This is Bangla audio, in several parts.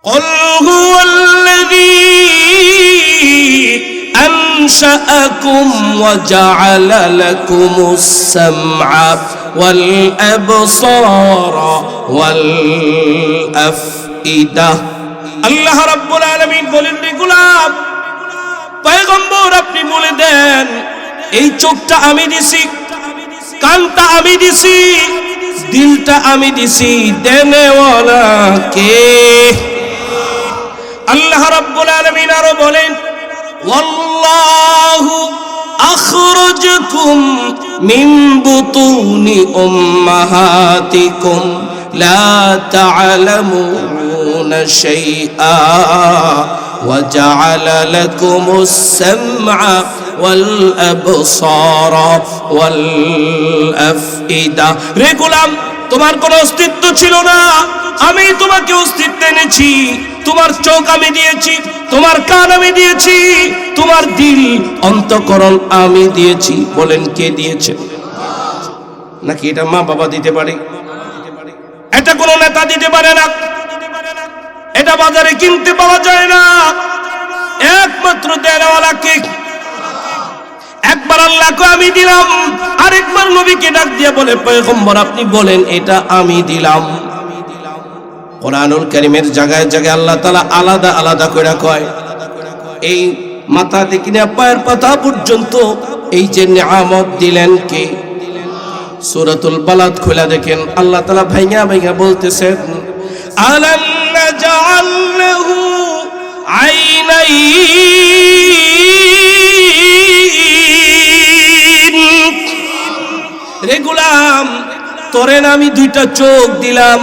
قل هو الذي أنشأكم وجعل لكم السمع والأبصار والأفئدة আল্লাহ রাব্বুল আলামিন বলেন, রে গোলাম, পয়গম্বর আপনি বলে দেন, এই চোখটা আমি দিছি, কানটা আমি দিছি, দিলটা আমি দিছি, দেনেওয়ালা কে? আল্লাহ রাব্বুল আলামিন আরো বলেন, ওয়াল্লাহু আখরাজাকুম মিন বুতুনি উম্মাহাতিকুম লা তা'লামুনা শাইআ ওয়া জা'আলা লাকুমুস সামআ ওয়াল আবসারা ওয়াল আফইদা। রে গোলাম, তোমার কোনো অস্তিত্ব ছিল না, আমি তোমাকে অস্তিত্ব এনেছি। তোমার চোখ আমি দিয়েছি, তোমার কান আমি দিয়েছি, তোমার দিল অন্তঃকরণ আমি দিয়েছি। বলেন, কে দিয়েছে? নাকি এটা মা বাবা দিতে পারে? এটা কোনো নেতা দিতে পারে না, এটা বাজারে কিনতে পাওয়া যায় না, একমাত্র দেওয়ালাকে। একবার আল্লাহকে আমি দিলাম, আরেকবার নবীকে ডাক দিয়ে বলে, পয়গম্বর আপনি বলেন এটা আমি দিলাম। কোরআনুল কারীমের জায়গায় জায়গায় আল্লাহ তাআলা আলাদা আলাদা করে কয়, এই মাথা থেকে নিয়ে পায়ের পাতা পর্যন্ত এই যে নিয়ামত দিলেন কে? সূরাতুল বালাদ খুলে দেখেন, আল্লাহ তাআলা ভাইঙ্গা ভাইঙ্গা বলতেছেন, আলাম নাজআল লাহু আইনাইন। রে গোলাম, তোরে না আমি দুইটা চোখ দিলাম,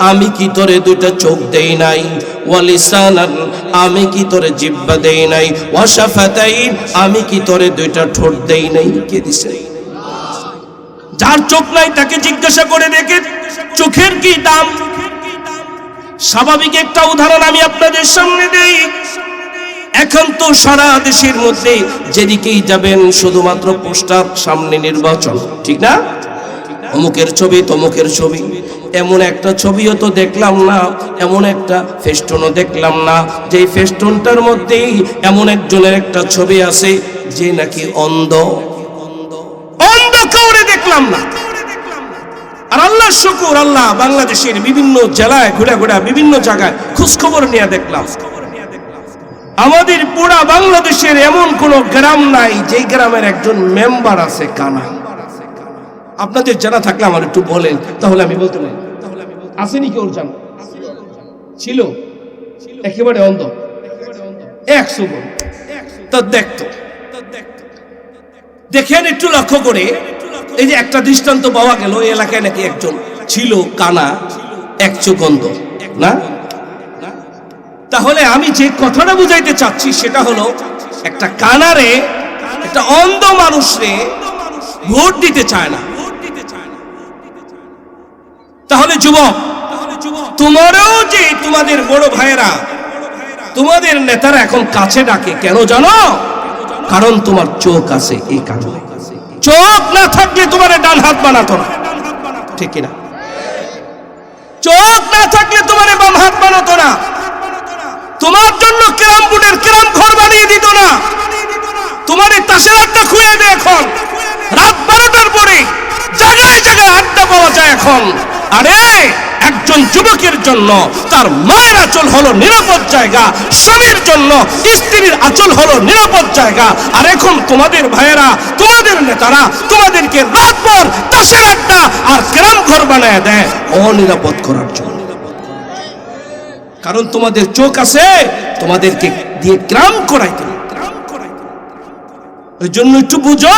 আমি কি তোরে দুইটা চোখ দেই নাই? ওয়ালিসানান, আমি কি তোরে জিহ্বা দেই নাই? ওয়াশাফাতাইন, আমি কি তোরে দুইটা ঠোঁট দেই নাই? কে দিছে? যার চোখ নাই তাকে জিজ্ঞাসা করে দেখেন চোখের কি দাম। স্বাভাবিক একটা উদাহরণ আমি আপনাদের সামনে দেই। এখন তো সারা দেশের মধ্যে যেদিকেই যাবেন শুধুমাত্র পোস্টার, সামনে নির্বাচন, ঠিক না? অমুকের ছবি, তমুকের ছবি। এমন একটা ছবিও তো দেখলাম না, এমন একটা ফেস্টুনও দেখলাম না, যে ফেস্টুনটার মধ্যেই এমন একজনের একটা ছবি আছে যে নাকি অন্ধ। অন্ধ কাউরে দেখলাম না। আর আল্লাহ শুকুর, আল্লাহ বাংলাদেশের বিভিন্ন জেলায় ঘুরে ঘুরে বিভিন্ন জায়গায় খোঁজখবর নিয়ে দেখলাম, আমাদের পুরা বাংলাদেশের এমন কোন গ্রাম নাই যেই গ্রামের একজন মেম্বার আছে কানা। আপনাদের জানা থাকলে আমার একটু বলেন, তাহলে আমি বলতে পারি। আসেনি কেউ জান? ছিল একেবারে অন্ধ 100 জন। তা দেখতো, দেখেন একটু লক্ষ্য করে, এই যে একটা দৃষ্টান্ত পাওয়া গেল, এই এলাকায় নাকি একজন ছিল কানা, 1 চোখ অন্ধ না? তাহলে আমি যে কথাটা বুঝাইতে চাচ্ছি সেটা হলো, একটা কানারে, একটা অন্ধ মানুষরে ভোট দিতে চায় না। তাহলে যুবক, তোমারও যে তোমাদের বড় ভাইয়েরা, তোমাদের নেতারা এখন কাছে ডাকে কেন জানো? কারণ তোমার চোখ আছে। এই কারণে। চোখ না থাকলে তোমার ডান হাত বানাতো না, ঠিক কিনা? চোখ না থাকলে তোমার বাম হাত বানাতো না, তোমার জন্য ক্যারাম বোর্ডের ক্যারাম ঘর বানিয়ে দিত না, তোমার তাসের আড্ডা খুলে দেয়। এখন রাত 12টার পরে জায়গায় জায়গায় আড্ডা পাওয়া যায় এখন। আরে একজন যুবকের জন্য তার মায়ের আঁচল হলো নিরাপদ জায়গা, স্বামীর জন্য স্ত্রীর আঁচল হলো নিরাপদ জায়গা। আর এখন তোমাদের ভাইয়েরা, তোমাদের নেতারা তোমাদেরকে রাতভর তাসের আড্ডা আর ক্যারাম ঘর বানায় দেয় অনিরাপদ করার জন্য। কারণ তোমাদের চোখ আছে, তোমাদেরকে দিয়ে ক্যারাম করাইতে। ওই জন্য একটু বুঝো,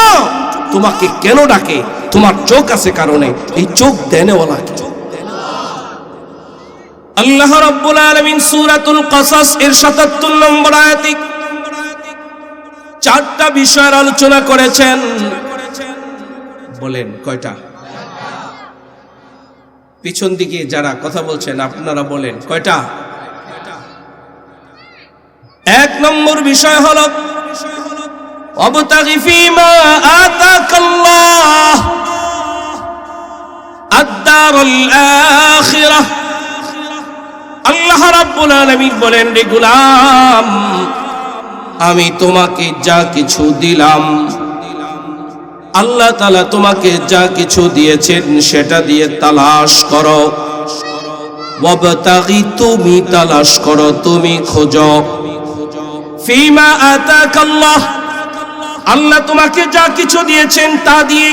তোমাকে কেন ডাকে? তোমার চোখ আছে কারণে। এই চোখ দেনেওয়ালা কে? আল্লাহ রাব্বুল আলামিন সূরাতুল কাসাস এর ৭৭ নম্বর আয়াতে 4টা বিষয়ের আলোচনা করেছেন। বলেন কয়টা? পিছন দিকে যারা কথা বলছেন আপনারা বলেন কয়টা? 1 নম্বর বিষয় হলো ওয়াবতাগি ফীমা আতাকাল্লাহ আদ-দারুল আখিরাহ আল্লাহ রাব্বুল আলামিন বলেন, রে গোলাম, আমি তোমাকে যা কিছু দিলাম, আল্লাহ তাআলা তোমাকে যা কিছু দিয়েছেন সেটা দিয়ে তালাশ করো। ওয়াবতাগি, তুমি তালাশ করো, তুমি খোঁজো। ফিমা আতাকাল্লাহ, আল্লাহ তোমাকে যা কিছু দিয়েছেন তা দিয়ে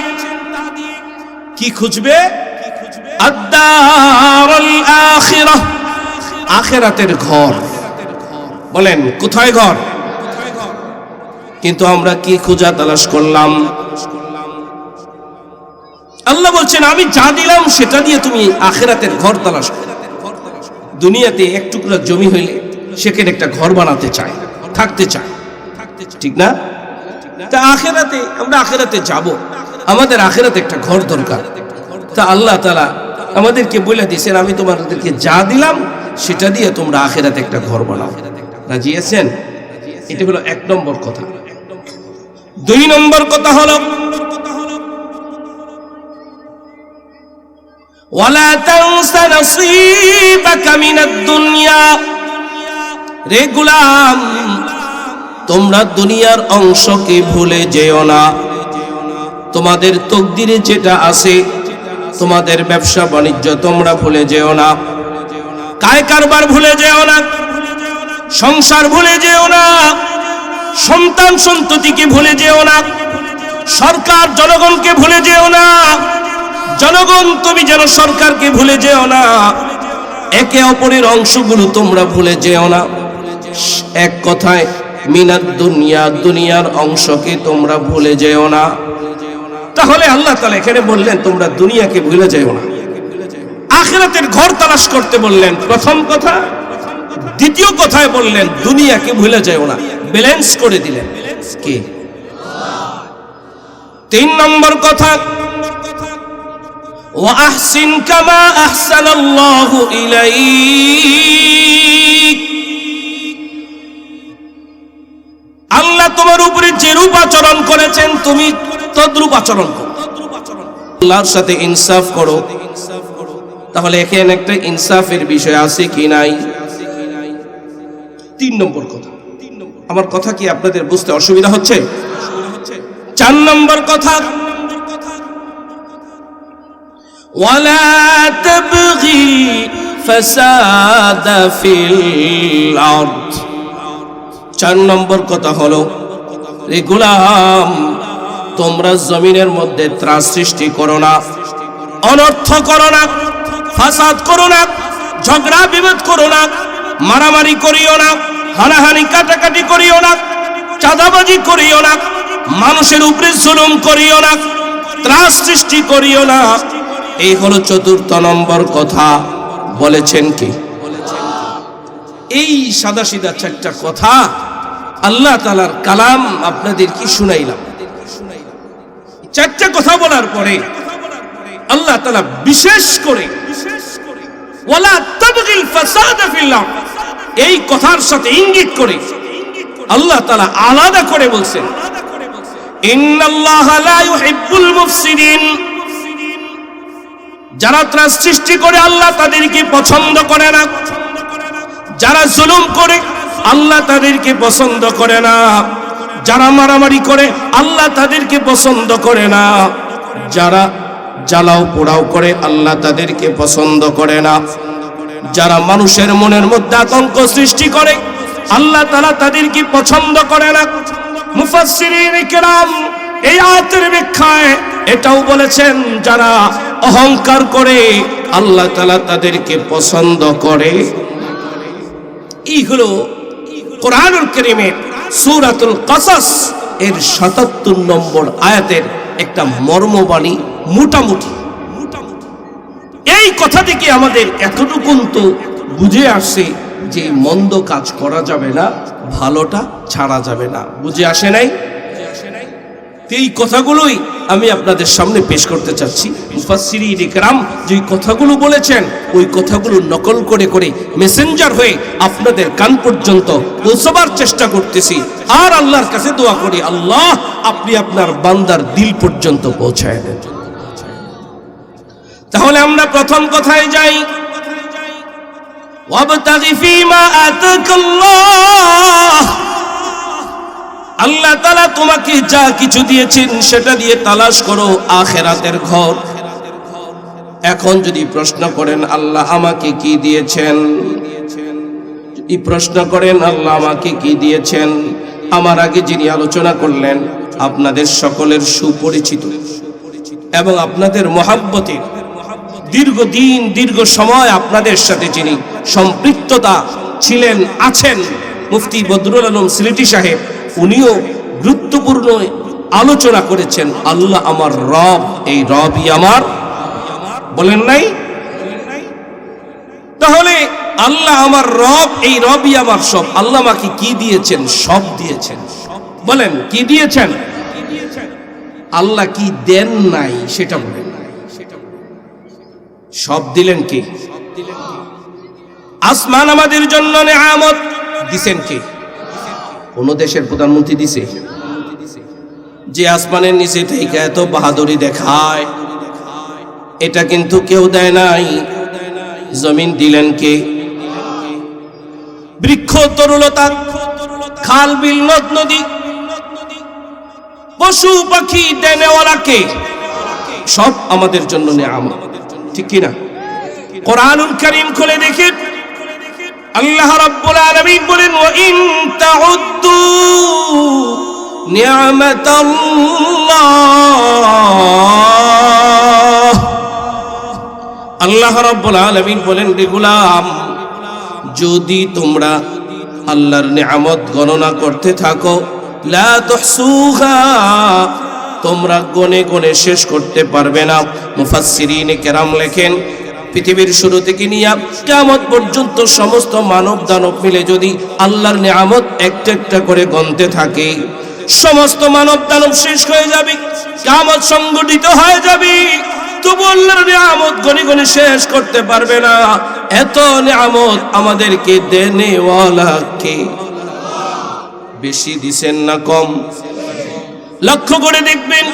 কি খুঁজবে? আদ-দারুল আখিরাহ, আখিরাতের ঘর। বলেন কোথায় ঘর? কিন্তু আমরা কি খোঁজা তালাশ করলাম? আল্লাহ বলছেন, আমি যা দিলাম সেটা দিয়ে তুমি আখিরাতের ঘর তালাশ করো। দুনিয়াতে এক টুকরা জমি হইলে সেখানে একটা ঘর বানাতে চায়, থাকতে চায়, ঠিক না? তা আখিরাতে, আমরা আখিরাতে যাব, আমাদের আখিরাতে একটা ঘর দরকার। তা আল্লাহ তাআলা আমাদেরকে বলে দিয়েছেন, আমি তোমাদেরকে যা দিলাম সেটা দিয়ে তোমরা আখিরাতে একটা ঘর বানাও। রাজি আছেন? এটা হলো 1 নম্বর কথা। 2 নম্বর কথা হলো, ওয়ালা তানসা নসীবাকা মিনাদ দুনিয়া, রে গোলাম, তোমরা দুনিয়ার অংশকে ভুলে যেও না। তোমাদের তকদিরে যেটা আছে, তোমাদের ব্যবসা বাণিজ্য তোমরা ভুলে যেও না, কায় কারবার ভুলে যেও না, সংসার ভুলে যেও না, সন্তান সন্ততিকে ভুলে যেও না, সরকার জনগণকে ভুলে যেও না, জনগণ তুমি যেন সরকারকে ভুলে যেও না, একে অপরের অংশগুলো তোমরা ভুলে যেও না। এক কথায় মিনাদ দুনিয়া, দুনিয়ার অংশকে তোমরা ভুলে যেও না। তাহলে আল্লাহ তাআলা এখানে বললেন তোমরা দুনিয়াকে ভুলে যেও না, আখিরাতের ঘর তালাশ করতে বললেন প্রথম কথা। দ্বিতীয় কথায় বললেন দুনিয়াকে ভুলে যেও না, ব্যালেন্স করে দিলেন কে? 3 নম্বর কথা, ওয়া আহসিন কামা আহসানাল্লাহু ইলাইক, আল্লাহ তোমার উপরে যেরূপ আচরণ করেছেন তুমি তদ্রূপ আচরণ করো, আল্লাহর সাথে ইনসাফ করো। তাহলে এখানে একটা ইনসাফের বিষয় আছে কি নাই? 3 নম্বর কথা। আমার কথা কি আপনাদের বুঝতে অসুবিধা হচ্ছে? 4 নম্বর কথা, ওয়ালা তাবগি ফাসাদা ফিল আরদ, 4 নম্বর কথা হলো, রে গোলাম, তোমরা জমিনের মধ্যে ত্রাস সৃষ্টি করো না, অনর্থ করো না, ফাসাদ করো না, ঝগড়া বিবাদ করো না, মারামারি করিও না, হানাহানি কাটাকাটি করিও না, চাঁদাবাজি করিও না, মানুষের উপরে জুলুম করিও না, ত্রাস সৃষ্টি করিও না। এই হলো 4 নম্বর কথা। বলেছেন কি? এই সাদা সিধা 4টা কথা আল্লাহ তাআলার কালাম আপনাদের কি শুনাইলাম। 4টা কথা বলার পরে আল্লাহ তাআলা বিশেষ করে ওয়ালা তাবগিল ফাসাদা ফিল আরদ, এই কথার সাথে ইঙ্গিত করে আল্লাহ তাআলা আলাদা করে বলছেন, ইন্নাল্লাহা লা ইউহিব্বুল মুফসিদিন, যারা ত্রাস সৃষ্টি করে আল্লাহ তাদেরকে পছন্দ করে না, যারা জুলুম করে আল্লাহ তাদেরকে পছন্দ করে না, যারা মারামারি করে আল্লাহ তাদেরকে পছন্দ করে না, যারা জ্বালাও পোড়াও করে আল্লাহ তাদেরকে পছন্দ করে না, যারা মানুষের মনের মধ্যে আতঙ্ক সৃষ্টি করে আল্লাহ তাআলা তাদেরকে পছন্দ করে না। মুফাসসিরিন কিরাম এই আয়াতের ব্যাখ্যায় এটাও বলেছেন, যারা অহংকার করে আল্লাহ তাআলা তাদেরকে পছন্দ করে। এই হলো কোরআনুল কারীমের সূরাতুল কাসাস এর ৭৭ নম্বর আয়াতের একটা মর্মবাণী। মোটামুটি এই কথা থেকে আমাদের এতটুকু তো বুঝে আসছে যে মন্দ কাজ করা যাবে না, ভালোটা ছাড়া যাবে না। বুঝে আসে নাই? এই কথাগুলোই আমি আপনাদের সামনে পেশ করতে চাচ্ছি। মুফাসসিরিন ইকরাম যে কথাগুলো বলেছেন ওই কথাগুলো নকল করে করে মেসেঞ্জার হয়ে আপনাদের কান পর্যন্ত পৌঁছবার চেষ্টা করতেছি। আর আল্লাহর কাছে দোয়া করি, আল্লাহ আপনি আপনার বান্দার দিল পর্যন্ত পৌঁছায় দেন। তাহলে আমরা প্রথম কথায় যাই, ওয়াবতাগি ফীমা আতাকাল্লাহ, আল্লাহ তাআলা তোমাকে যা কিছু দিয়েছেন সেটা দিয়ে তালাশ করো আখিরাতের ঘর। এখন যদি প্রশ্ন করেন আল্লাহ আমাকে কি দিয়েছেন, এই প্রশ্ন করেন আল্লাহ আমাকে কি দিয়েছেন, আমার আগে যিনি আলোচনা করলেন আপনাদের সকলের সুপরিচিত এবং আপনাদের মহাব্বতের দীর্ঘদিন দীর্ঘ সময় আপনাদের সাথে যিনি সম্পৃক্ততা ছিলেন আছেন, মুফতি বদরুল আলম সিলেটি সাহেব, উনিও গুরুত্বপূর্ণ আলোচনা করেছেন। আল্লাহ আমার রব, এই রবই আমার, বলেন নাই? তাহলে আল্লাহ আমার রব, এই রবই আমার সব। আল্লাহ আমাকে কি দিয়েছেন? সব দিয়েছেন। বলেন কি দিয়েছেন? আল্লাহ কি দেন নাই সেটা বলেন। সব দিলেন কি? আসমান আমাদের জন্য নেয়ামত দিছেন কি? কোন দেশের প্রধানমন্ত্রী দিছে? যে আসমানের নিচে থেকে এত বাহাদুরি দেখায়, এটা কিন্তু কেউ দেয় নাই। জমিন দিলেন কে? বৃক্ষ তরুলতা, খাল বিল নদ নদী, পশু পাখি দেনেওয়ালা কে? সব আমাদের জন্য নেয়ামত, ঠিক কি না? কোরআনুল কারীম খুলে দেখেন, আল্লাহ রাব্বুল আলামিন বলেন ওয়া ইন তাউদ্দু নি'মাতাল্লাহ, আল্লাহ রাব্বুল আলামিন বলেন রে গোলাম, যদি তোমরা আল্লাহর নিয়ামত গণনা করতে থাকো, লা তুহসুহা, তোমরা গনে গনে শেষ করতে পারবে না। মুফাসসিরিন কেরাম লেখেন, পৃথিবীর শুরু থেকে নিয়ে কিয়ামত পর্যন্ত সমস্ত মানব দানব মিলে যদি আল্লাহর নিয়ামত একটা একটা করে গণতে থাকে, সমস্ত মানব দানব শেষ হয়ে যাবে, কিয়ামত সংগঠিত হয়ে যাবে, তবু আল্লাহর নিয়ামত গনে গনে শেষ করতে পারবে না। এত নিয়ামত আমাদেরকে দেনেওয়ালা কে? বেশি দিছেন না কম? লক্ষ্য করে দেখবেন,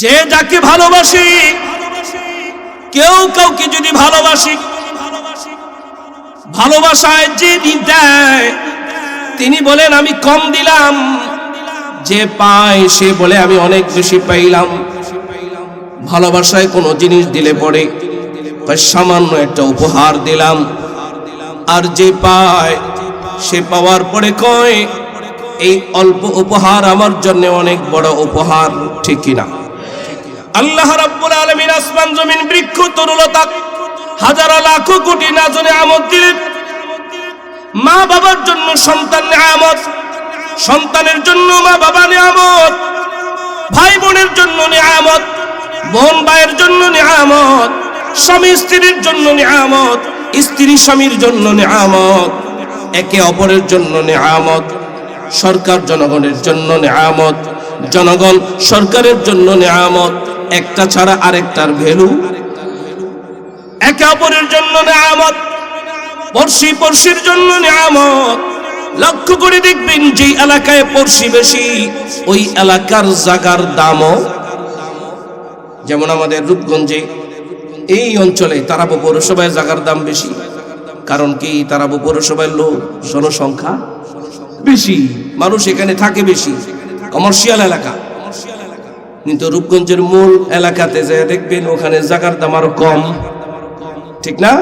যে যাকে ভালোবাসি, কেউ কাউকে যদি ভালোবাসি, ভালোবাসায় যে দেয় তিনি বলেন আমি কম দিলাম, যে পায় সে বলে আমি অনেক বেশি পাইলাম। ভালোবাসায় কোনো জিনিস দিলে পরে সামান্য একটা উপহার দিলাম, আর যে পায় সে পাওয়ার পরে কয় এই অল্প উপহার আমার জন্য অনেক বড় উপহার, ঠিক কিনা? আল্লাহ রাব্বুল আলামিন আসমান জমিন বৃক্ষ তরুলতা হাজার লাখ কোটি নাজনে আমত দিলেন। মা বাবার জন্য সন্তান নিয়ামত, সন্তানের জন্য মা বাবা নিয়ামত, ভাই বোনের জন্য নিয়ামত, বোন ভাইয়ের জন্য নিয়ামত, স্বামী স্ত্রীর জন্য নিয়ামত, স্ত্রী স্বামীর জন্য নিয়ামত, একে অপরের জন্য নিয়ামত, সরকার জনগণের জন্য নিয়ামত, জনগণ সরকারের জন্য নিয়ামত, একটা ছাড়া আরেকটার ভ্যালু, একে অপরের জন্য নিয়ামত, পড়শি পড়শির জন্য নিয়ামত। লক্ষ্য করে দেখবেন যে এলাকায় পড়শি বেশি, ওই এলাকার জায়গার দামও, যেমন আমাদের রূপগঞ্জে এই অঞ্চলে তারাবো পৌরসভায় জায়গার দাম বেশি। কারণ কি? তারাবো পৌরসভার লোক জনসংখ্যা বেশি, মানুষ এখানে থাকে বেশি, কমার্শিয়াল এলাকা। কিন্তু রূপগঞ্জের মূল এলাকাতে যে দেখবেন ওখানে জায়গার দাম আরো কম, ঠিক না?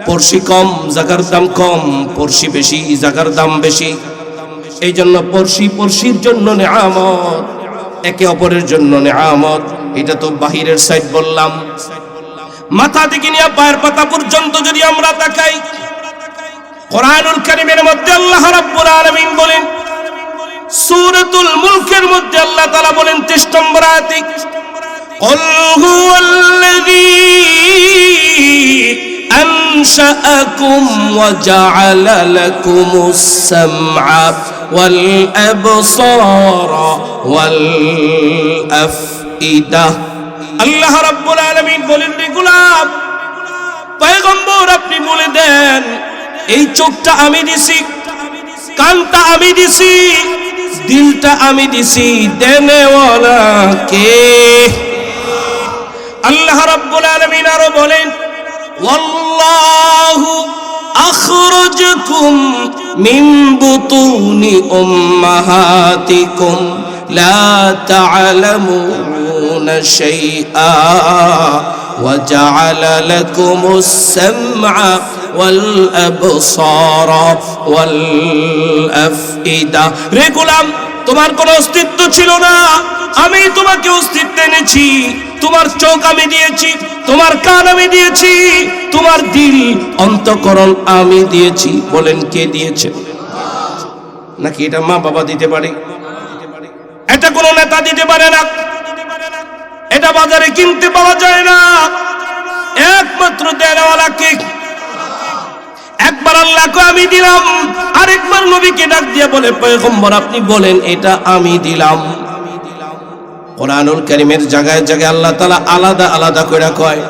পড়শি কম, জায়গার দাম কম, পড়শি বেশি, জায়গার দাম বেশি। এই জন্য পড়শি পড়শির জন্য নিয়ামত, একে অপরের জন্য নিয়ামত। এটা তো বাহিরের সাইড বললাম। মাথা থেকে নিয়ে পায়ের পাতা পর্যন্ত যদি আমরা তাকাই, কোরআনুল কারীমের মধ্যে আল্লাহ রাব্বুল আলামিন বলেন, সূরাতুল মুলকের মধ্যে আল্লাহ তাআলা বলেন ৩৩ নম্বর আয়াতে, কুল হুয়াল্লাযী আনশাআকুম ওয়া জাআলা লাকুমুস সামআ ওয়াল আবসারা ওয়াল আফইদা। আল্লাহ রাব্বুল আলামিন বলেন, রে গোলাম, পয়গম্বর আপনি বলে দেন, এই চোখটা আমি দিছি, কানটা আমি দিছি, দিলটা আমি দিছি, দেনেওয়ালা কে? আল্লাহ রাব্বুল আলামিন আরো বলেন, ওয়াল্লাহু আখরাজাকুম মিন বুতুনি উম্মাহাতিকুম লা তা'লামুনা শাইআ ওয়া জা'আলা লাকুমুস সামআ ওয়াল আবসারা ওয়াল আফইদা। রে গোলাম, তোমার কোনো অস্তিত্ব ছিল না, আমি তোমাকে অস্তিত্ব এনেছি। তোমার চোখ আমি দিয়েছি, তোমার কান আমি দিয়েছি, তোমার দিল অন্তঃকরণ আমি দিয়েছি। বলেন কে দিয়েছে? নাকি এটা মা বাবা দিতে পারে? এটা কোনো নেতা দিতে পারে না, এটা বাজারে কিনতে পাওয়া যায় না। একমাত্র দেওয়ালাকে। একবার আল্লাহকে আমি দিলাম, আরেকবার নবীকে ডাক দিয়ে বলে, পয়গম্বর আপনি বলেন এটা আমি দিলাম। কোরআনুল কারীমের জায়গায় জায়গায় আল্লাহ তাআলা আলাদা আলাদা করে কয়।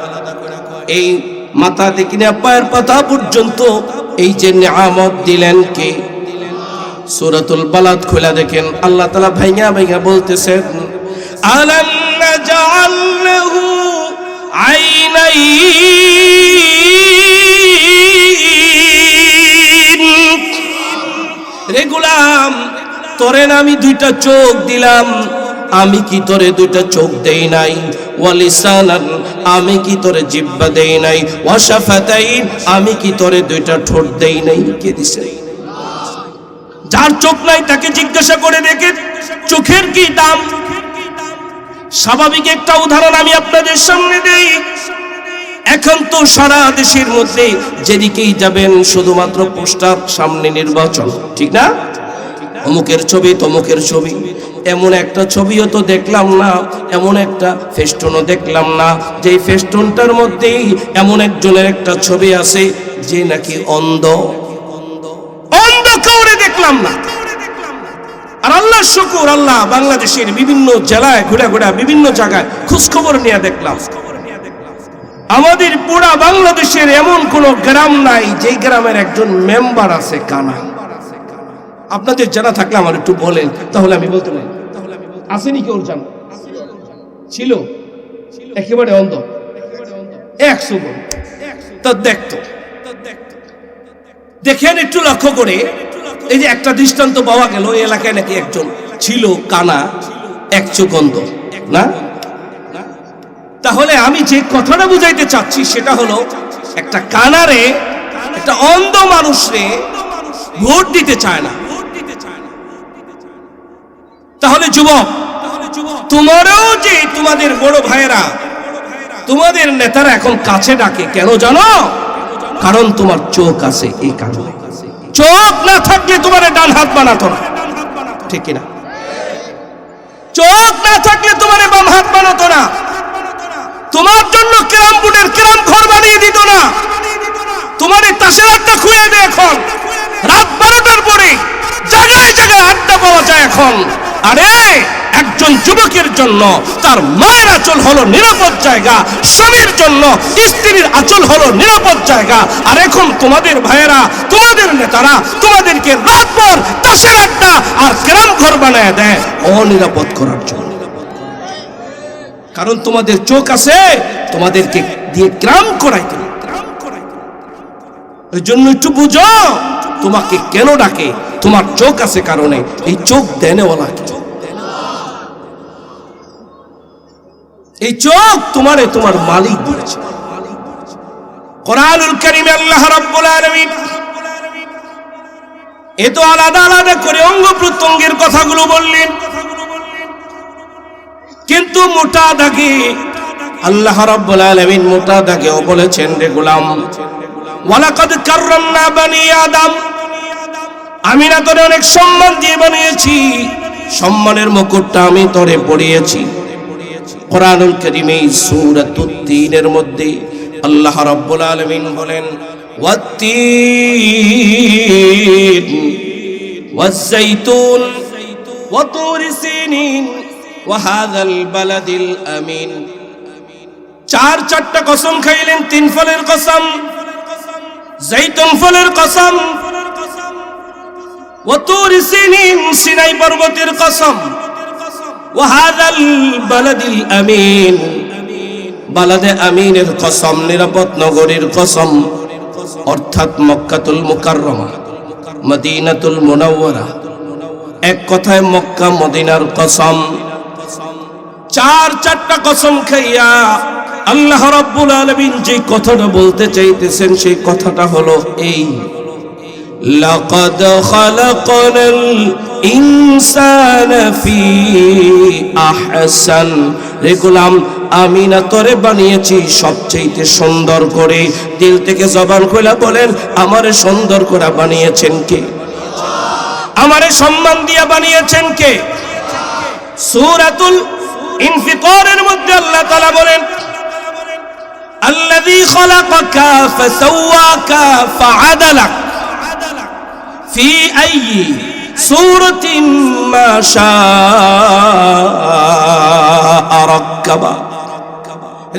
এই মাথা থেকে নিয়ে পায়ের পাতা পর্যন্ত এই যে নিয়ামত দিলেন কে? সূরাতুল বালাদ খোলা দেখেন, আল্লাহ তাআলা ভাইয়া ভাইয়া বলতেছেন, আলাম নাজআল লাহু আইনাইন। রে গোলাম, তোরে না আমি দুইটা চোখ দিলাম, আমি কি তোরে দুইটা চোখ দেই নাই? ওয়ালিসানান, আমি কি তোরে জিহ্বা দেই নাই? ওয়াশাফাতাইন, আমি কি তোরে দুইটা ঠোঁট দেই নাই? কে দিছে? যার চোখ নাই তাকে জিজ্ঞাসা করে দেখে চোখের কি দাম। স্বাভাবিক একটা উদাহরণ আমি আপনাদের সামনে দেই। এখন তো সারা দেশের মধ্যে যেদিকেই যাবেন শুধুমাত্র পোস্টার, সামনে নির্বাচন, ঠিক না? অমুকের ছবি তমুকের ছবি। এমন একটা ছবিও তো দেখলাম না, এমন একটা ফেস্টুনও দেখলাম না যে ফেস্টুনটার মধ্যেই এমন একজনের একটা ছবি আছে যে নাকি অন্ধ। অন্ধ কাউরে দেখলাম না। আর আল্লাহ শুকুর, আল্লাহ বাংলাদেশের বিভিন্ন জেলায় ঘুরে ঘুরে বিভিন্ন জায়গায় খোঁজখবর নিয়ে দেখলাম, আমাদের পুরা বাংলাদেশের এমন কোন গ্রাম নাই যে গ্রামের একজন মেম্বার আছে কানা। আপনাদের জানা থাকলে আমার একটু বলেন, তাহলে আমি বলতে পারি। আসেনি কেউ জানো? ছিল একেবারে অন্ধ, 100 জন। তা দেখতো, দেখেন একটু লক্ষ্য করে। এই যে একটা দৃষ্টান্ত পাওয়া গেল, এই এলাকায় নাকি একজন ছিল কানা, 1 চোখ অন্ধ না? তাহলে আমি যে কথাটা বুঝাইতে চাচ্ছি সেটা হলো, একটা কানারে, একটা অন্ধ মানুষরে ভোট দিতে চায় না। তাহলে যুবক, তোমারও যে তোমাদের বড় ভাইয়েরা, তোমাদের নেতারা এখন কাছে ডাকে কেন জানো? কারণ তোমার চোখ আছে। এই কারণে। চোখ না থাকলে তোমার ডান হাত বানাতো না, ঠিক কিনা? চোখ না থাকলে তোমার বাম হাত বানাতো না, তোমার জন্য ক্যারাম বোর্ডের ক্যারাম ঘর বানিয়ে দিত না, তোমার তাসের আড্ডা খুলে দেয়। এখন রাত 12টার পরে জায়গায় জায়গায় আড্ডা পাওয়া যায় এখন। আরে একজন যুবকের জন্য তার মায়ের আঁচল হলো নিরাপদ জায়গা, স্বামীর জন্য স্ত্রীর আঁচল হলো নিরাপদ জায়গা। আর এখন তোমাদের ভাইয়েরা, তোমাদের নেতারা তোমাদেরকে রাতভর তাসের আড্ডা আর ক্যারাম ঘর বানায় দেয় অনিরাপদ করার জন্য। কারণ তোমাদের চোখ আছে, তোমাদেরকে দিয়ে ক্যারাম করাইতে। ওই জন্য একটু বুঝো, তোমাকে কেন ডাকে? তোমার চোখ আছে কারণে। এই চোখ দেনেওয়ালা কি? এই চোখ তোমারে তোমার মালিক দিয়েছে। কোরআনুল কারীমে আল্লাহ রাব্বুল আলামিন এত আলাদা আলাদা করে অঙ্গ প্রত্যঙ্গের কথাগুলো বললেন, কিন্তু মোটা দাগে আল্লাহ রাব্বুল আলামিন মোটা দাগেও বলেছেন, রে গোলাম, ওয়ালাকাদ কাররামনা বানি আদম, আমি না তোরে অনেক সম্মান দিয়ে বানিয়েছি, সম্মানের মুকুটটা আমি তোরে পরিয়েছি। কোরআনুল কারীমে সূরাতুত তিনের মধ্যে আল্লাহ রাব্বুল আলামিন বলেন, ওয়াত-তিন ওয়াজ-যাইতুন ওয়া তুরি সিনিন ওয়া হাযাল বালাদিল আমিন। চারটা কসম খাইলেন, 3 ফলের কসম, যাইতুন ফলের কসম, ওয়া তুরি সিনিন সিনাই পর্বতের কসম, ওয়া হাযাল বালাদিল আমিন বালাদে আমিনের কসম, নিরাপদ নগরীর কসম, অর্থাৎ মক্কাতুল মুকাররমা, মদিনাতুল মুনাওয়ারা, এক কথায় মক্কা মদিনার কসম। চারটা কসম খাইয়া আল্লাহ রাব্বুল আলামিন যে কথাটা বলতে চাইতেছেন সেই কথাটা হলো এই, লাকাদ খালাকনাল ইনসানা ফি আহসান, রে গোলাম আমি না তোরে বানিয়েছি সবচেয়ে সুন্দর করে। দিল থেকে জবান খুলে বলেন, আমারে সুন্দর করে বানিয়েছেন কে? আমারে সম্মান দিয়া বানিয়েছেন কে? সূরাতুল ইনফিতারের মধ্যে আল্লাহ তাআলা বলেন, আল্লাযী খালাকাকা ফাসাওয়াকা ফাআদালাক ফি আইয়ি সূরাতিন মা শাআ রাক্কাবা।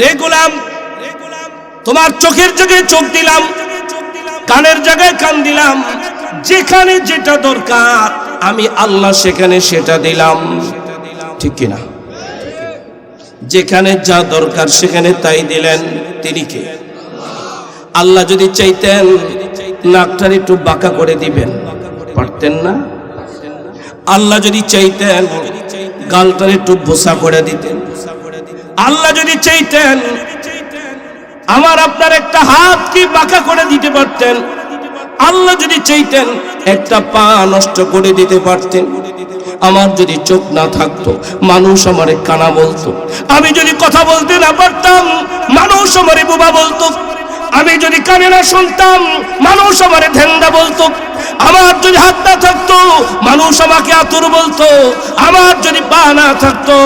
রে গোলাম তোমার চোখের জায়গায় চোখ দিলাম, কানের জায়গায় কান দিলাম, যেখানে যেটা দরকার আমি আল্লাহ সেখানে সেটা দিলাম, ঠিক কিনা? যেখানে যা দরকার সেখানে তাই দিলেন। তিনি কে? আল্লাহ যদি চাইতেন নাকটার একটু বাঁকা করে দিবেন, পারতেন না? আল্লাহ যদি চাইতেন গালটার একটু বোসা করে দিতেন। আল্লাহ যদি চাইতেন আমার আপনার একটা হাত কি বাঁকা করে দিতে পারতেন। আল্লাহ যদি চাইতেন একটা পা নষ্ট করে দিতে পারতেন। আমার যদি চোখ না থাকতো মানুষ আমারে কানা বলতো, আমি যদি কথা বলতে না পারতাম মানুষ আমারে বোবা বলতো, আমি যদি কানে না শুনতাম মানুষ আমারে ধ্যান্দা বলতো, আমার যদি হাত না থাকতো মানুষ আমাকে আতুর বলতো, আমার যদি পা না থাকতো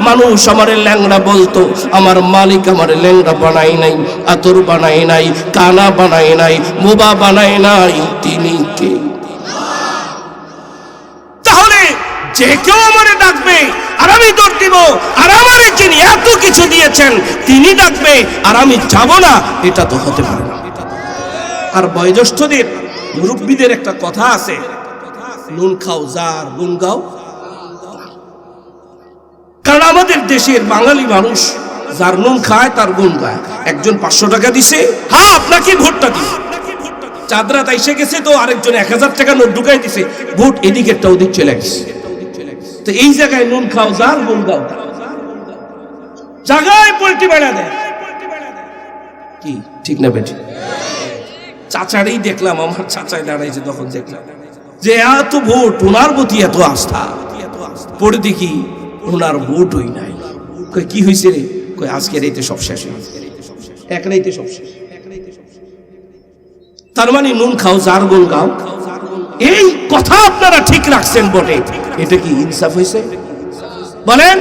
মানুষ আমারে ল্যাংড়া বলতো। আমার মালিক আমারে ল্যাংড়া বানাই নাই, আতুর বানাই নাই, কানা বানাই নাই, বোবা বানাই নাই। তিনি কে? তাহলে যে কেউ আমারে ডাকবে আর আমি দৌড় দিব, আর আমারে যিনি এত কিছু দিয়েছেন তিনি ডাকবে আর আমি যাব না, এটা তো হতে পারে না। আর বয়োজ্যেষ্ঠদের মুরব্বীদের একটা কথা আছে, নুন খাও যার গুণ গাও। কারণ আমাদের দেশের বাঙালি মানুষ যার নুন খায় তার গুণ গায়। একজন 500 টাকা দিছে, হ্যাঁ আপনাকে ভোটটা দিই, চাঁদরাত এসে গেছে তো আরেকজন 1000 টাকা নোট ঢুকাই দিছে, ভোট এদিকে একটা ওদিক চলে গেছে। তো এই জায়গায় নুন খাও যার গুণ গাও, জায়গায় পল্টি বেড়া দেয়। কি ঠিক না বেটি? চাচারই দেখলাম, আমার চাচাই দাঁড়াইছে তখন দেখলাম যে এত ভোট, ওনার প্রতি এত আস্থা, পরে দেখি ওনার ভোট হই নাই। কই কি হয়েছে রে? কই আজকের এইতে সব শেষ হয়ে গেছে, এক রাইতে সব শেষ। তার মানে নুন খাও যার গুণ গাও, এই কথা আপনারা ঠিক রাখছেন বটে, এটা কি ইনসাফ হয়েছে বলেন?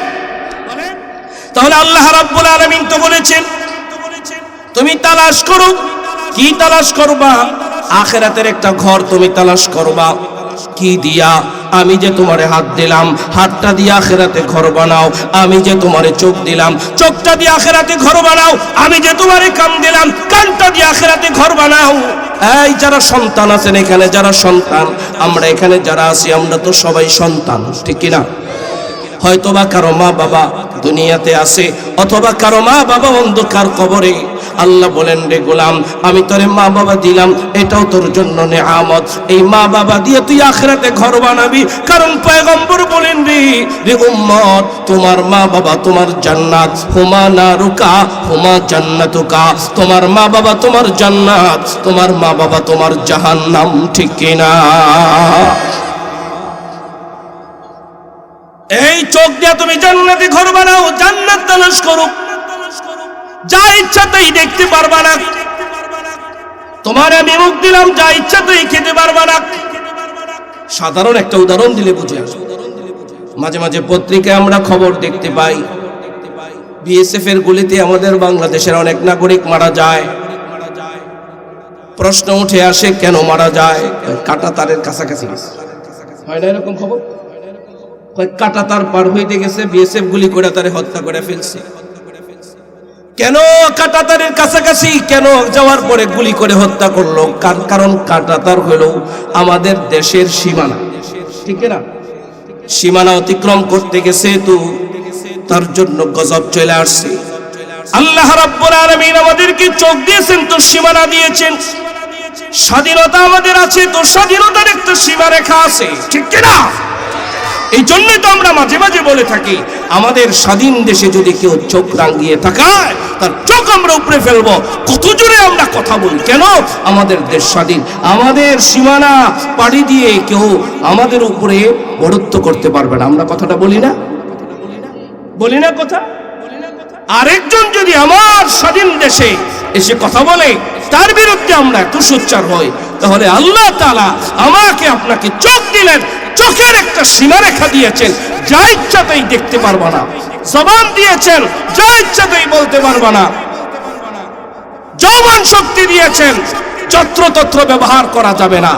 তাহলে আল্লাহ রাব্বুল আলামিন তো বলেছেন তুমি তালাশ করো। কি তালাশ করবা? আখিরাতের একটা ঘর তুমি তালাশ করবা। কি দিয়া? আমি যে তোমারে হাত দিলাম, হাতটা দিয়ে আখিরাতে ঘর বানাও। আমি যে তোমারে চোখ দিলাম, চোখটা দিয়ে আখিরাতে ঘর বানাও। আমি যে তোমারে কান দিলাম, কানটা দিয়ে আখিরাতে ঘর বানাও। এই যারা সন্তান আছেন এখানে, যারা সন্তান, আমরা এখানে যারা আছি আমরা তো সবাই সন্তান, ঠিক কিনা? হয়তোবা কারো মা বাবা দুনিয়াতে আছে, অথবা কারো মা বাবা অন্ধকার কবরে। আল্লাহ বলেন, রে গোলাম আমি তোরে মা বাবা দিলাম, এটাও তোর জন্য নেয়ামত। এই মা বাবা দিয়ে তুই আখিরাতে ঘর বানাবি। কারণ পয়গম্বর বলেন, রে উম্মত, তোমার মা বাবা তোমার জান্নাত, হুমা নারুকা হুমা জান্নাতুকা। তোমার মা বাবা তোমার জান্নাত, তোমার মা বাবা তোমার জাহান্নাম, ঠিক কিনা? এই চোখ দিয়ে তুমি জান্নাতে ঘর বানাও, জান্নাত তালাশ করো। যা ইচ্ছা তাই দেখতে পারবা না। তোমার আমি মুখ দিলাম, যা ইচ্ছা তাই খেতে পারবা না। সাধারণ একটা উদাহরণ দিলে বুঝে আসবে। মাঝে মাঝে পত্রিকায় আমরা খবর দেখতে পাই, বিএসএফ এর গুলিতে আমাদের বাংলাদেশের অনেক নাগরিক মারা যায়। প্রশ্ন উঠে আসে কেন মারা যায়? কাটা তারের কাছাকাছি গেছে, হয় না এরকম খবর? কাটা তার পার হইতে গেছে, বিএসএফ গুলি করে তারে হত্যা করে ফেলছে। কেন কাটা তারের কাছাকাছি কেন যাওয়ার পরে গুলি করে হত্যা করলো? কারণ কাটা তার হলো আমাদের দেশের সীমানা, ঠিক না? সীমানা অতিক্রম করতে গেছে তো তার জন্য গজব চলে আসছে। আল্লাহ রাব্বুল আলামিন আমাদেরকে চোখ দিয়েছেন তো সীমানা দিয়েছেন। স্বাধীনতা আমাদের আছে তো স্বাধীনতার একটা সীমারেখা আছে, ঠিক কিনা? এই জন্যই তো আমরা মাঝে মাঝে বলে থাকি, আমাদের স্বাধীন দেশে যদি কেউ চোখ রাঙিয়ে তাকায় তার চোখ আমরা উপরে ফেলবো। কত জোরে আমরা কথা বলি, কেন? আমাদের দেশ স্বাধীন, আমাদের সীমানা পাড়ি দিয়ে কেউ আমাদের উপরে বড়ত্ব করতে পারবে না। আমরা কথাটা বলি না, বলি না কথা? আরেকজন যদি আমার স্বাধীন দেশে এসে কথা বলে, তার বিরুদ্ধে আমরা এত সোচ্চার হই, তাহলে আল্লাহ তাআলা আমাকে আপনাকে চোখ দিলেন, চোখের একটা সীমারেখা দিয়েছেন, যা ইচ্ছা তাই দেখতে পারবা না। জবান দিয়েছেন, যা ইচ্ছা তাই বলতে পারবা না। যৌবন শক্তি দিয়েছেন, যত্রতত্র ব্যবহার করা যাবে না,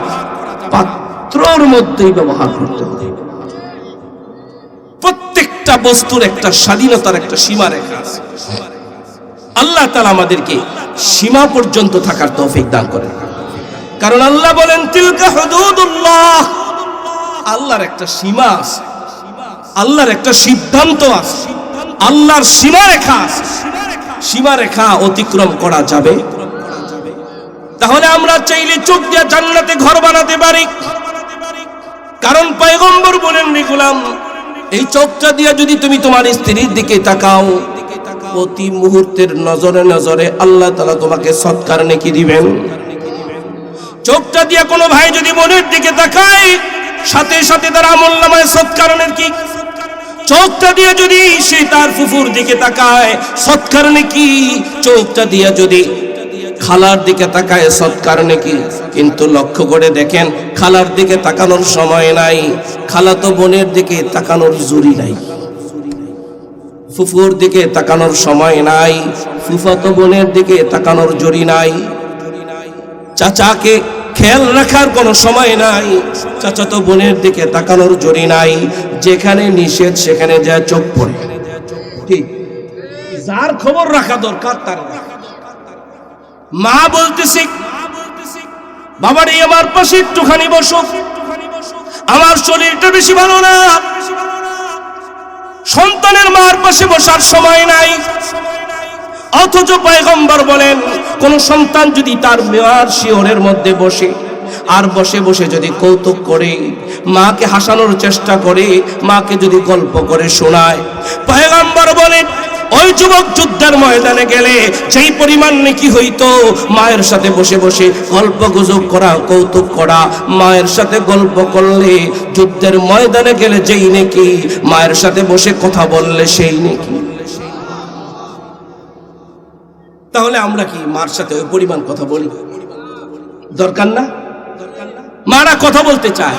পাত্রর মধ্যেই ব্যবহার করতে হবে। প্রত্যেকটা বস্তুর একটা স্বাধীনতার একটা সীমারেখা আছে। আল্লাহ তাআলা আমাদেরকে সীমা পর্যন্ত থাকার তৌফিক দান করেন, কারণ আল্লাহ বলেন তিলকা হুদুদুল্লাহ। আল্লাহর একটা সীমা আছে, আল্লাহর একটা সিদ্ধান্ত আছে, আল্লাহর সীমারেখা আছে। সীমারেখা অতিক্রম করা যাবে, তাহলে আমরা চাইলে চোখ দিয়ে জান্নাতে ঘর বানাতে পারি। কারণ পয়গম্বর বলেন, রে গোলাম, এই চোখটা দিয়ে যদি তুমি তোমার স্ত্রীর দিকে তাকাও, প্রতি মুহূর্তের নজরে নজরে আল্লাহ তাআলা তোমাকে সৎকার নেকি দিবেন। চোখটা দিয়ে কোনো ভাই যদি বোনের দিকে তাকায়, সাথে সাথে তার আমলনামায় সৎকার নেকি। চোখটা দিয়ে যদি সে তার ফুফুর দিকে তাকায়, সৎকার নেকি। চোখটা দিয়ে যদি খালার দিকে তাকায়, সৎকার নেকি। কিন্তু লক্ষ্য করে দেখেন, খালার দিকে তাকানোর সময় নাই, খালাতো বোনের দিকে তাকানোর জুরি নাই, ফুফুর দিকে তাকানোর সময় নাই, ফুফাতো বোনের দিকে তাকানোর জুরি নাই, চাচাকে খেয়াল রাখার কোনো সময় নাই, চাচাতো বোনের দিকে তাকানোর জুরি নাই। যেখানে নিষেধ সেখানে যা চোখ পড়ে। ঠিক, যার খবর রাখা দরকার তার। মা বলতেছে, বাবারে আমার পাশে একটুখানি বসো, আমার শরীরটা বেশি ভালো না। সন্তানের মার পাশে বসার সময় নাই, অথচ পয়গম্বর বলেন, কোন সন্তান যদি তার মেয়ার শিয়রের মধ্যে বসে আর বসে বসে যদি কৌতুক করে, মাকে হাসানোর চেষ্টা করে, মাকে যদি গল্প করে শোনায়, পয়গম্বর বলেন ওই যুবক যুদ্ধের ময়দানে গেলে যেই পরিমাণ নেকি হইতো, মায়ের সাথে বসে বসে গল্প গুজব করা, কৌতুক করা, মায়ের সাথে গল্প করলে যুদ্ধের ময়দানে গেলে যেই নেকি, মায়ের সাথে বসে কথা বললে সেই নেকি। তাহলে আমরা কি মার সাথে ওই পরিমাণ কথা বলি? দরকার না? মারা কথা বলতে চায়।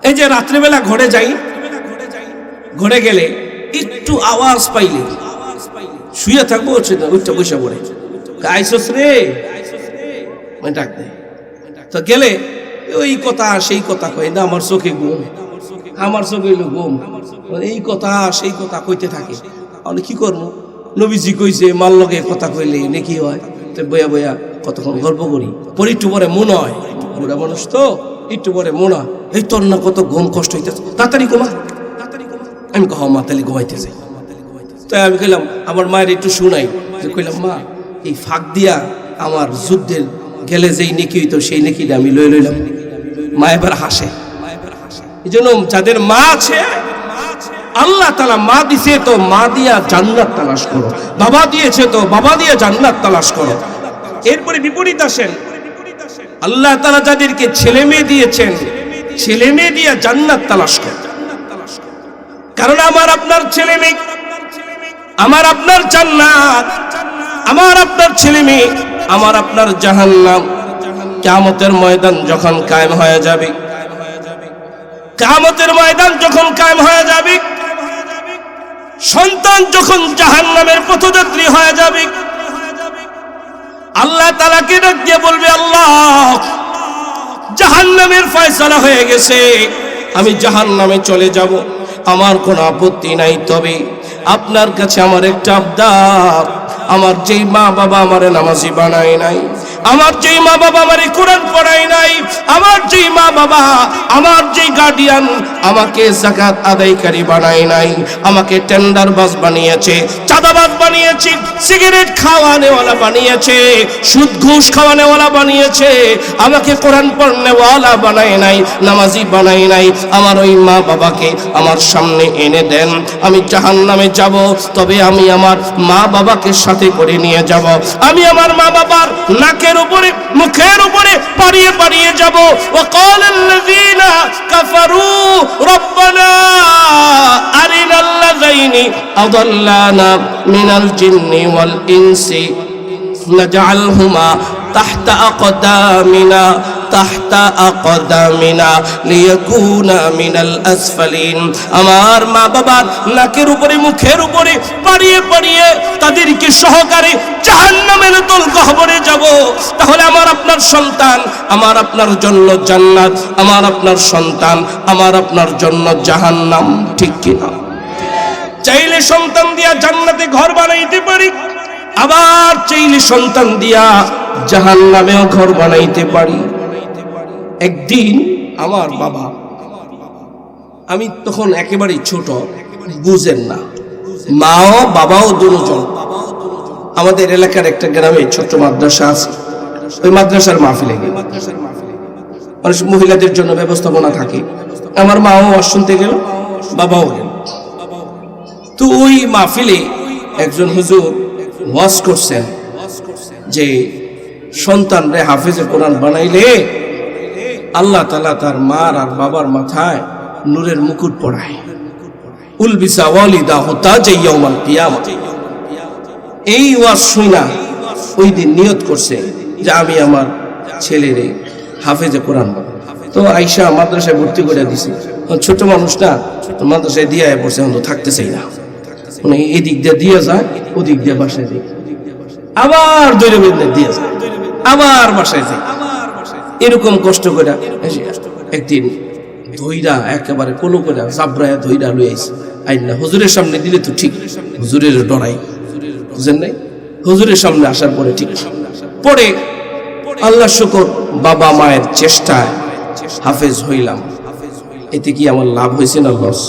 এই যে রাত্রিবেলা ঘরে যাই, ঘরে গেলে একটু আওয়াজ পাইলে শুয়ে থাকবো, ওইটা বসে পড়ে, আইসস রে ডাক দেয়। তো গেলে ওই কথা সেই কথা কয় না, আমার চোখে ঘুম, আমার চোখে ঘুম, এই কথা সেই কথা কইতে থাকে। আমি কি করবো? নবীজি কইছে মাল লগে কথা কইলে নাকি হয়। তো বয়া বয়া কতক্ষণ গল্প করি, পরে একটু পরে মনে হয়, বুড়া মানুষ তো একটু পরে মনে হয়, এই তোর না কত ঘুম কষ্ট হইতেছে, তাড়াতাড়ি ঘুমা। আমি কহ মা তাহলে ঘুমাইতে চাই। তাই আমি কইলাম আমার মায়ের একটু শুনাই, যে কইলাম মা এই ফাঁক দিয়া আমার যুদ্ধের গেলে যেই নেকি হইতো সেই নেকিটা আমি লই লইলাম। মা এবার হাসে। এই জন্য যাদের মা আছে, আল্লাহ তাআলা মা দিছে তো মা দিয়া জান্নাত তালাশ করো, বাবা দিয়েছে তো বাবা দিয়ে জান্নাত তালাশ করো। এরপরে বিপরীত আসেন, আল্লাহ তাআলা যাদেরকে ছেলে মেয়ে দিয়েছেন, ছেলে মেয়ে দিয়ে জান্নাত তালাশ করো। কারণ আমার আপনার ছেলে মেয়ে, আমার আপনার জান্নাত, আমার আপনার ছেলে মেয়ে, আমার আপনার জাহান্নাম কিয়ামতের ময়দান যখন কায়েম হয়ে যাবে, কিয়ামতের ময়দান যখন কায়েম হয়ে যাবে, সন্তান যখন জাহান্নামের পথযাত্রী হয়ে যাবে, আল্লাহ তাআলাকে ডাক দিয়ে বলবে, আল্লাহ জাহান্নামের ফয়সালা হয়ে গেছে, আমি জাহান্নামে চলে যাব, আমার কোনো আপত্তি নাই, তবে আপনার কাছে আমার একটা আবদার, আমার যেই মা বাবা আমারে নামাজি বানায় নাই, আমার যেই মা বাবা আমারে কোরআন পড়ায় নাই, আমার যেই মা বাবা, আমার যেই গার্ডিয়ান আমাকে যাকাত আদায়কারী বানায় নাই, আমাকে টেন্ডারবাজ বানিয়েছে, চাঁদাবাজ বানিয়েছে, সিগারেট খাওয়ানেওয়ালা বানিয়েছে, সুদ ঘুষ খাওয়ানেওয়ালা বানিয়েছে, আমাকে কোরআন পড়নেওয়ালা বানায় নাই, নামাজি বানায় নাই। আমার ওই মা বাবাকে আমার সামনে এনে দেন, আমি জাহান্নামে যাব, তবে আমি আমার মা বাবাকে সাথে করে নিয়ে যাব। আমি আমার মা বাবার নাকের উপরে মুখের উপরে পাড়িয়ে পাড়িয়ে যাব। وقال الذين كفروا ربنا أرنا الذين أضلانا من الجن والإنس نجعلهما تحت أقدامنا ليكون من الأسفلين। আমার মা বাবার নাকের উপরে মুখের উপরে পাড়িয়ে পাড়িয়ে তাদেরকে সহকারে জাহান্নামের দোলগহ্বরে যাব। তাহলে আমার আপনার সন্তান আমার আপনার জন্য জান্নাত, আমার আপনার সন্তান আমার আপনার জন্য জাহান্নাম, ঠিক কিনা? চাইলে সন্তান দিয়া জান্নাতে ঘর বানাইতে পারি, আবার চাইলে সন্তান দিয়া জাহান্নামেও ঘর বানাইতে পারি। একদিন আমার বাবা, আমি তখন একেবারে ছোট, বুঝেন না, মাও বাবাও দুজন, আমাদের এলাকার একটা গ্রামে ছোট্ট মাদ্রাসা আছে, ওই মাদ্রাসার মাহফিলে গেল, মানুষ মহিলাদের জন্য ব্যবস্থাপনা থাকে, আমার মাও ওয়াজ শুনতে গেল, বাবাও গেল। তো ওই মাহফিলে একজন হুজুর ওয়াজ করছেন যে সন্তানরে হাফেজে কোরআন বানাইলে আল্লাহ তাআলা তার মার আর বাবার মাথায় নূরের মুকুট পরায়, উলবিসা ওয়ালিদাহু তাজা ইয়াউমাল কিয়ামah। এই ওয়াজ শুনা ওই দিন নিয়ত করছে যে আমি আমার ছেলেরে হাফেজে কোরআন বানাবো। তো আয়েশা মাদ্রাসায় ভর্তি করে দিছে, ছোট মানুষ না, মাদ্রাসায় দিয়ে পড়ছে, এখন তো থাকতে চাই না, মানে এদিক দিয়ে দিয়ে যায়, ওদিক দিয়ে বাসায় যায়, আবার দৈরে বেদনে দিয়ে যায়, আবার বাসায় যায়, এরকম কষ্ট করে একদিন ধইরা একেবারে কোলো করে জাবরায়া ধইরা লই আইছে, আইনা হুজুরের সামনে দিলে তো ঠিক, হুজুরের ডরাই, বুঝেন নাই? হুজুরের সামনে আসার পরে ঠিক পরে আল্লাহ শুকর বাবা মায়ের চেষ্টায় হাফেজ হইলাম। এতে কি আমার লাভ হয়েছে না লস?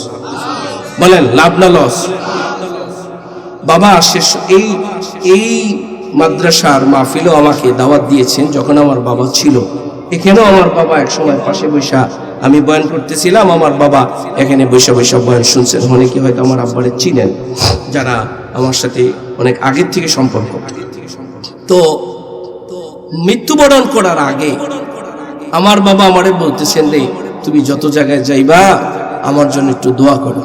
বলেন লাভ না লস? বাবা শেষ এই মাদ্রাসার মাহফিলও আমাকে দাওয়াত দিয়েছেন যখন আমার বাবা ছিল এখানেও। আমার বাবা এক সময় পাশে বৈশা, আমি বয়ান করতেছিলাম, আমার বাবা এখানে বৈশা বৈশা বয়ান শুনছেন। অনেকে হয়তো আমার আব্বারে চিনেন, যারা আমার সাথে অনেক আগের থেকে সম্পর্ক। তো মৃত্যুবরণ করার আগে আমার বাবা আমারে বলতেছেন, রে তুমি যত জায়গায় যাইবা আমার জন্য একটু দোয়া করো।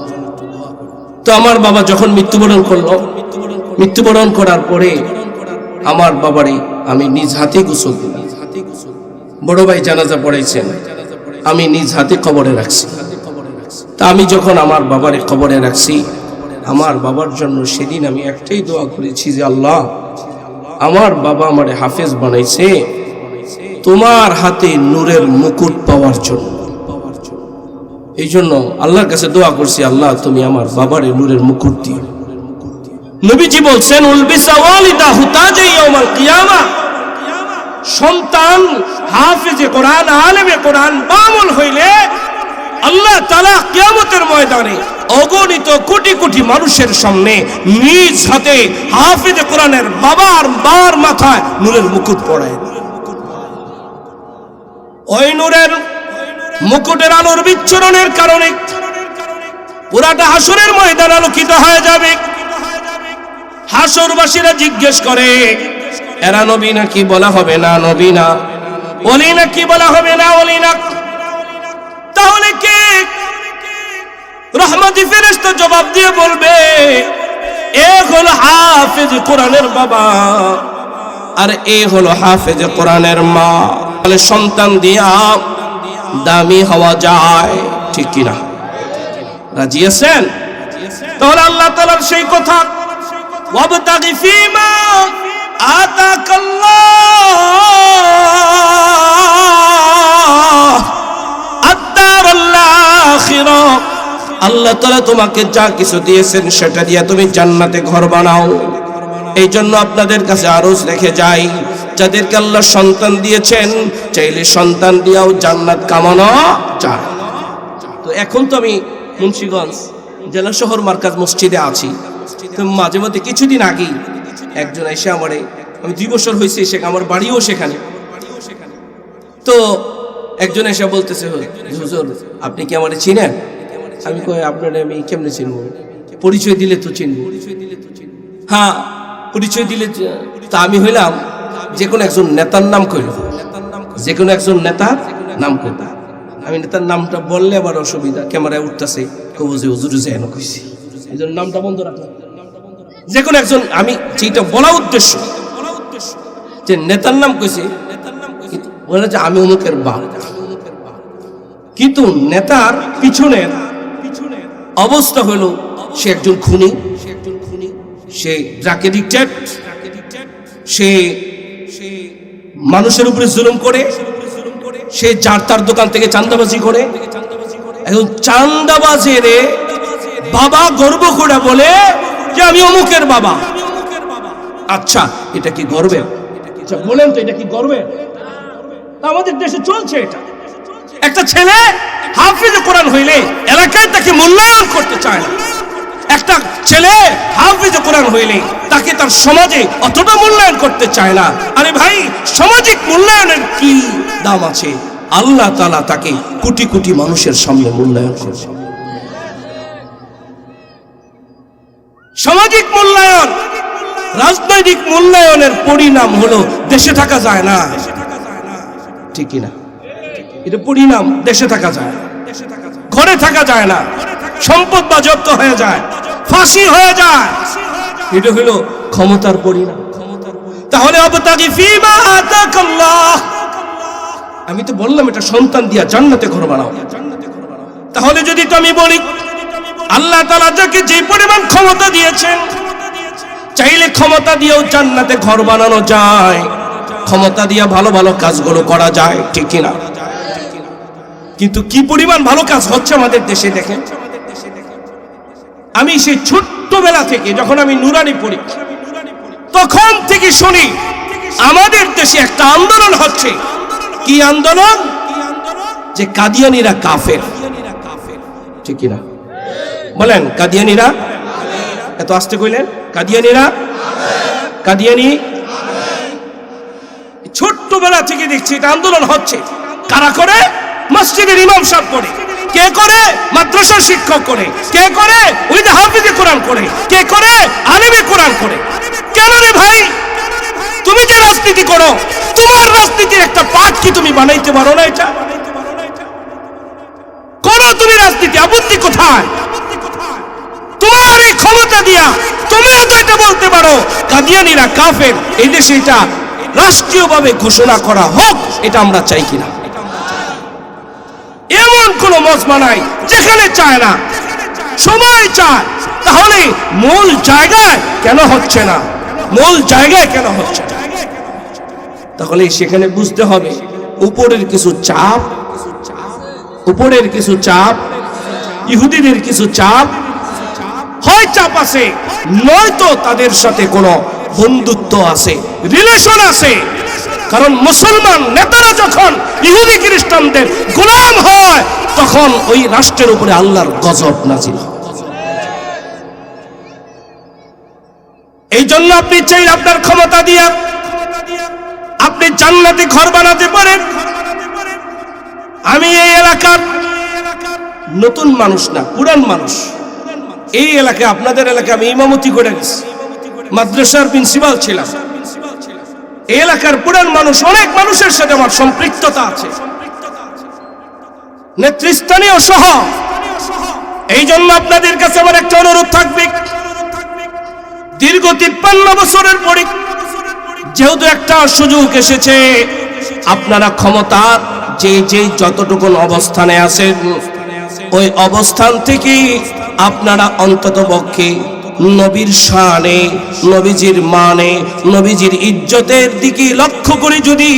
তো আমার বাবা যখন মৃত্যুবরণ করলো, মৃত্যুবরণ করার পরে আমার বাবারে আমি নিজ হাতে গোসল দিলাম। বড় ভাই জানাজা পড়াইছেন, আমি নিজ হাতে কবরে রাখছি। তা আমি যখন আমার বাবারে কবরে রাখছি, আমার বাবার জন্য সেদিন আমি একটাই দোয়া করেছি যে আল্লাহ, আমার বাবা আমারে হাফেজ বানাইছে তোমার হাতে নূরের মুকুট পাওয়ার জন্য। এই জন্য আল্লাহর কাছে দোয়া করছি, আল্লাহ তুমি আমার বাবারে নূরের মুকুট দিও। নবীজি বলছেন, উলবিসা ওয়ালিদাহু তাজা ইয়াউমাল কিয়ামah। সন্তান হাফেজে কোরআন, আলেমে কোরআন বামুল হইলে আল্লাহ তাআলা কিয়ামতের ময়দানে অগণিত কোটি কোটি মানুষের সামনে নিজ হাতে হাফেজে কোরআনের বাবার বার মাথায় নূরের মুকুট পরায়। ওই নূরের মুকুটের আলোর বিচ্ছুরণের কারণে পুরাটা হাসরের ময়দান আলোকিত হয়ে যাবে। হাসরবাসীরা জিজ্ঞেস করে, এরা নবী নাকি? বলা হবে না নবী না। ওলি নাকি? বলা হবে না ওলি না। তাহলে কে? রহমতি ফেরেশতা জবাব দিয়ে বলবে, এ হলো হাফেজ কোরআনের বাবা আর এ হলো হাফেজ কোরআনের মা। তাহলে সন্তান দিয়া দামি হওয়া যায়, ঠিক কিনা? রাজি আছেন? তাহলে আল্লাহ তাআলার সেই কথা, ওয়াবতাগি ফীমা আতাকাল্লাহ আদ-দারুল আখিরাহ। আল্লাহ তাআলা তোমাকে যা কিছু দিয়েছেন সেটা দিয়ে তুমি জান্নাতে ঘর বানাও। এই জন্য আপনাদের কাছে আরজ রেখে যাই, যাদেরকে আল্লাহ সন্তান দিয়েছেন চাইলে সন্তান দিয়েও জান্নাত কামানো যায়। তো এখন তো আমি মুন্সিগঞ্জ জেলা শহর মার্কাজ মসজিদে আছি, তো মাঝে মধ্যে কিছুদিন আগেই একজন এসে আমারে, আমি 2 বছর হয়েছে এসে, আমার বাড়িও সেখানে, তো একজন এসে বলতেছে, হুজুর আপনি কি আমারে চিনেন? আমি কই আপনারে আমি কেমনে চিনবো? পরিচয় দিলে তো চিনবো। হ্যাঁ পরিচয় দিলে। তা আমি হইলাম যে কোনো একজন নেতার নাম কইল, যে কোনো একজন নেতার নাম কইল। আমি নেতার নামটা বললে আবার অসুবিধা, ক্যামেরায় উঠতেছে, কবো যে হুজুর যেন কইছি, এই জন্য নামটা বন্ধ রাখলাম। যে কোনো একজন, আমি যেটা বলা উদ্দেশ্য যে নেতার নাম কইছে, বলে যে আমি অমুকের বাপ, কিন্তু নেতার পিছনের অবস্থা হলো সে একজন খুনি, সে ড্রাগ এডিক্টেড, সে মানুষের উপরে জুলুম করে, সে যার তার দোকান থেকে চাঁদাবাজি করে। এখন চাঁদাবাজের বাবা গর্ব করে বলে যে আমি অমুকের বাবা। আচ্ছা এটা কি গর্বের? বলেন তো এটা কি গর্বের? আমাদের দেশে চলছে এটা। একটা ছেলে হাফিজ কোরআন হইলে এলাকায় তাকে মূল্যায়ন করতে চায় না। একটা ছেলে হাফিজ কোরআন হইলে তাকে তার সমাজে অতটা মূল্যায়ন করতে চায় না। আরে ভাই, সামাজিক মূল্যায়নের কি দাম আছে? আল্লাহ তাআলা তাকে কোটি কোটি মানুষের সামনে মূল্যায়ন করবে। সামাজিক মূল্যায়ন, রাজনৈতিক মূল্যায়নের পরিণাম হলো দেশে থাকা যায় না, ঠিক কিনা? এটা পরিণাম, দেশে থাকা যায়, ঘরে থাকা যায় না, সম্পদ বাজেয়াপ্ত হয়ে যায়, ফাঁসি হয়ে যায়। এটা হলো ক্ষমতার পরিণাম। তাহলে আবতাগি ফিমা আতাকাল্লাহ, আমি তো বললাম এটা সন্তান দিয়া জান্নাতে ঘর বানাও। তাহলে যদি তো আমি বলি আল্লাহ তাআলা যাকে যে পরিমাণ ক্ষমতা দিয়েছেন, চাইলে ক্ষমতা দিয়েও জান্নাতে ঘর বানানো যায়, ক্ষমতা দিয়ে ভালো ভালো কাজগুলো করা যায়, ঠিক কিনা? কিন্তু কি পরিমাণ ভালো কাজ হচ্ছে আমাদের দেশে দেখেন। আমি সেই ছোট্টবেলা থেকে যখন আমি নুরানি পড়ি তখন থেকে শুনি আমাদের দেশে একটা আন্দোলন হচ্ছে। কি আন্দোলন? যে কাদিয়ানীরা কাফের, ঠিক কিনা বলেন? কাদিয়ানীরা, এত আস্তে কইলেন, কাদিয়ানীরা, কাদিয়ানী। ছোট্টবেলা থেকে দেখছি এটা আন্দোলন হচ্ছে। কারা করে? মসজিদের ইমাম সাহেব করে। কে করে? মাদ্রাসার শিক্ষক করে। কে করে? ওই যে হাফিজে কোরআন করে। কে করে? আলেমে কোরআন করে। কেন রে ভাই? তুমি যে রাজনীতি করো, তোমার রাজনীতির একটা পার্ট কি তুমি বানাইতে পারো না? এটা করো তুমি রাজনীতি, আপত্তি কোথায়? তোমার এই ক্ষমতা দিয়া তুমিও তো এটা বলতে পারো কাদিয়ানীরা কাফের। এই দেশে এটা রাষ্ট্রীয়ভাবে ঘোষণা করা হোক, এটা আমরা চাই কিনা? এমন কোন মজমা নাই যেখানে চায় না, সবাই চায়। তাহলে মূল জায়গায় কেন হচ্ছে না? মূল জায়গায় কেন হচ্ছে না? তাহলে সেখানে বুঝতে হবে উপরের কিছু চাপ, উপরের কিছু চাপ, ইহুদিদের কিছু চাপ, হয় চাপ আছে, নয়তো তাদের সাথে কোনো বন্ধুত্ব আছে, রিলেশন আছে। কারণ মুসলমান নেতারা যখন ইহুদি খ্রিস্টানদের গোলাম হয় তখন ওই রাষ্ট্রের উপরে আল্লাহর গজব নাজিল হয়। এই জন্য আপনি চাই আপনার ক্ষমতা দিয়া আপনি জান্নাতে ঘর বানাতে পারেন। আমি এই এলাকার নতুন মানুষ না, পুরান মানুষ। এই এলাকায়, আপনাদের এলাকায় আমি ইমামতি করে গেছি, মাদ্রাসার প্রিন্সিপাল ছিলাম। এই এলাকার পুরান মানুষ, অনেক মানুষের সাথে আমার সম্পৃক্ততা আছে, নেতৃস্থানীয় সহ। এই জন্য আপনাদের কাছে আমার একটা অনুরোধ থাকবে, দীর্ঘ 53 বছরের পরে যেহেতু একটা সুযোগ এসেছে, আপনারা ক্ষমতার যে যতটুকু অবস্থানে আছেন ওই অবস্থান থেকে আপনারা অন্ততপক্ষে নবীর শানে, নবীজির মানে, নবীজির ইজ্জতের দিকে লক্ষ্য করে যদি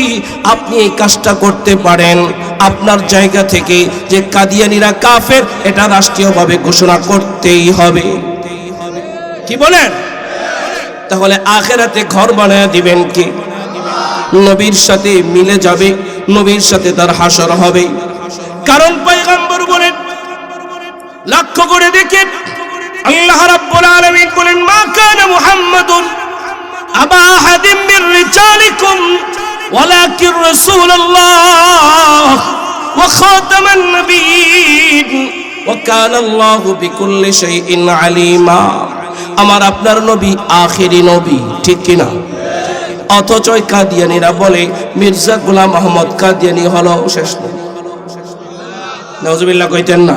আপনি এই কাজটা করতে পারেন, আপনার জায়গা থেকে যে কাদিয়ানীরা কাফের এটা রাষ্ট্রীয়ভাবে ঘোষণা করতেই হবে। কি বলেন? তাহলে আখিরাতে ঘর বানায় দিবেন কে? নবীর সাথে মিলে যাবে, নবীর সাথে তার হাসর হবে। কারণ পয়গম্বর বলেন, লক্ষ্য করে দেখেন, আল্লাহ রাব্বুল আলামিন বলেন, মা কানা মুহাম্মাদুন আবা আহাদিম মির রিজালিকুম ওয়ালাকিন রাসূলুল্লাহ ওয়া খাতামান নবিয়্যিন ওয়া কানা আল্লাহু বিকুল্লি শাইইন আলিমা। আমার আপনার নবী আখেরি নবী, ঠিক কিনা? অথচ কাদিয়ানীরা বলে মির্জা গোলাম আহমদ কাদিয়ানী হলো শেষ নবী। নাউজুবিল্লাহ কইতেন না?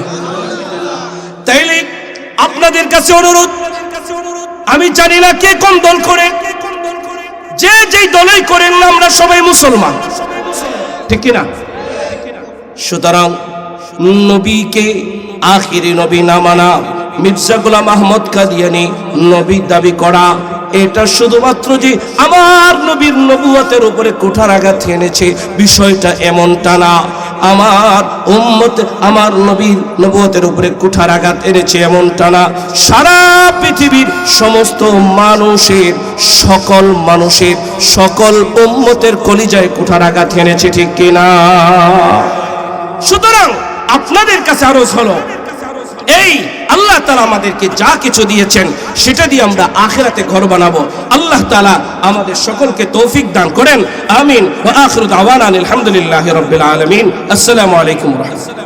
তাইলে আপনাদের কাছে অনুরোধ, আমি জানি না কে কোন দল করে, যে যেই দলেই করেন না, আমরা সবাই মুসলমান, ঠিক কিনা? সুতরাং নবীকে আখিরি নবী না মানা, মির্জা গোলাম আহমদ কাদিয়ানী নবী দাবি করা, এটা শুধুমাত্র যে আমার নবীর নবুয়তের উপরে কুঠারাঘাত এনেছে, বিষয়টা এমনটা না। আমার উম্মত আমার নবীর নবুয়তের উপরে কুঠারাঘাত এনেছে এমনটা না। সারা পৃথিবীর সমস্ত মানুষের, সকল মানুষের, সকল উম্মতের কলিজায় কুঠারাঘাত এনেছে, ঠিক কিনা? সুতরাং আপনাদের কাছে আরজ হলো, এই আল্লাহ তাআলা আমাদেরকে যা কিছু দিয়েছেন সেটা দিয়ে আমরা আখিরাতে ঘর বানাবো। আল্লাহ তাআলা আমাদের সকলকে তৌফিক দান করেন, আমিন। ওয়া আখিরু দাওয়ানা আলহামদুলিল্লাহি রাব্বিল আলামিন। আসসালামু আলাইকুম ওয়া রাহমাতুল্লাহ।